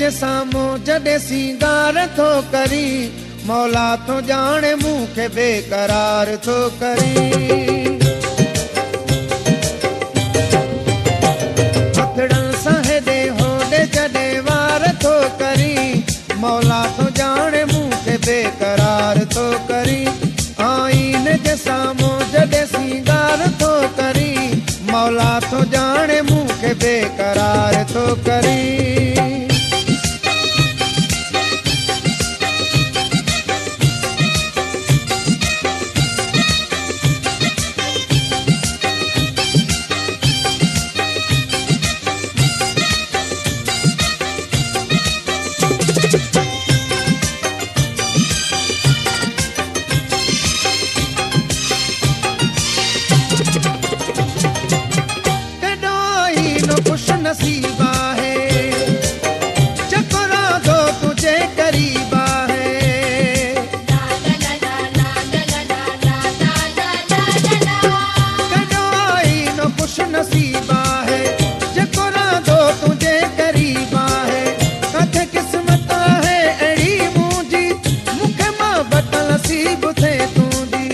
जे साम्हूं जॾहिं सिंगार थो करी मौला तो जाने मुंह के बेकरार थो करी हथड़न सां हेॾे होॾे जॾहिं वार थो करी मौला तो जाने मुंह के बेकरार थो करी आईन जे साम्हूं जॾहिं सिंगार थो करी मौला तो जाने मुंह के बेकरार थो करी खुश नसीबा है चकोरा दो तुझे करीबा है कड़वाई नो खुश नसीबा है चकोरा दो तुझे करीबा है कथे किस्मत है अड़ी मुझी मुखे मां बट नसीब थे तूंदी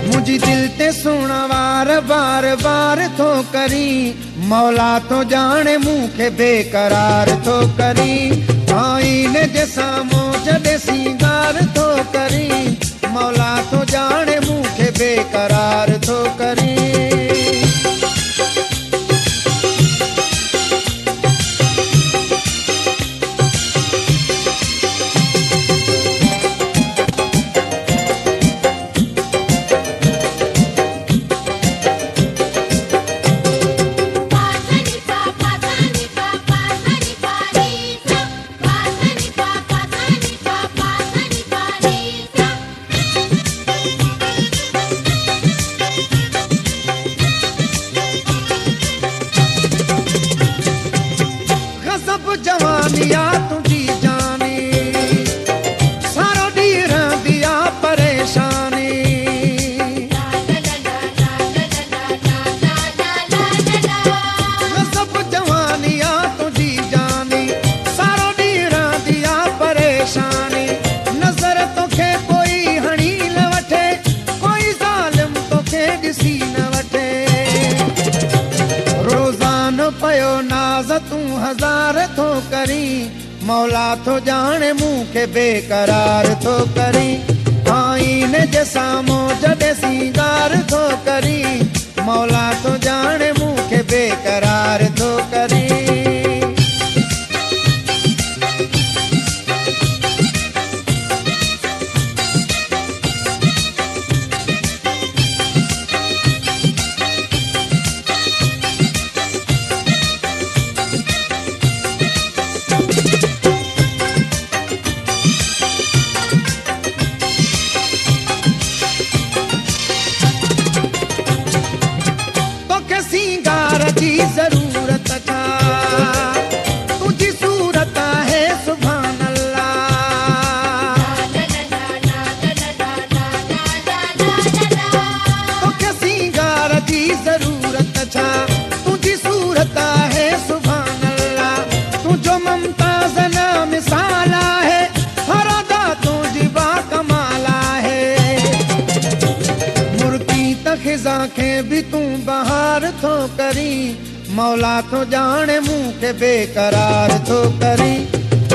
मुझी दिल ते सुना वार बार बार थो करी मौला तो जाने मुंह के बेकरार थो करी आईन जे साम्हूं जॾहिं सिंगार थो करी मौला तो जाने मुंह के बेकरार थो करी जवानिया तुझी जानी सारो ॾींहुं रहंदी आ परेशानी सब जवानिया तुझी जानी सारो ॾींहुं रहंदी आ परेशानी नज़र तोखे कोई हणी न वठे कोई ज़ालिम तोखे ॾिसी न वठे रोज़ानो पयो नाज़ तूं हज़ार थो करी मौला तो जाने मुंह के बेकरार थो करी आईन जे साम्हूं जॾहिं सिंगार थो करी मौला तो जाने मुंह के बेकरार थो करी जी जरूरत था तुझी सूरत है सुभान अल्लाह तोखे सिंगार जी जरूरत था तुझी सूरत है सुभान अल्लाह तुझो मुमताज़ ना मिसाला है हर अदा तुझी बा कमाला है मुर्की तखिज़ा के भी तू बहार थो करी मौला तो जाने मुंह के बेकरार थो करी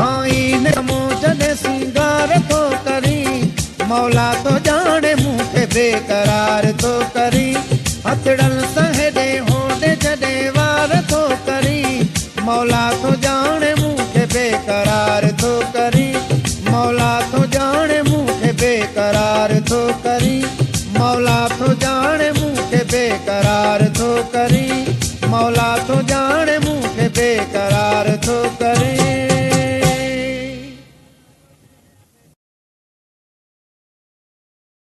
आईन साम्हूं जॾहिं सिंगार थो करी मौला तो जाने मुंह के बेकरार थो करी हथड़न सां हेॾे होॾे जॾहिं वार थो करी मौला तो जाने मुंह के बेकरार थो करी मौला तो जाने मुंह के बेकरार थो करी मौला तो जाने मुंह के बेकरार थो करी मौला तो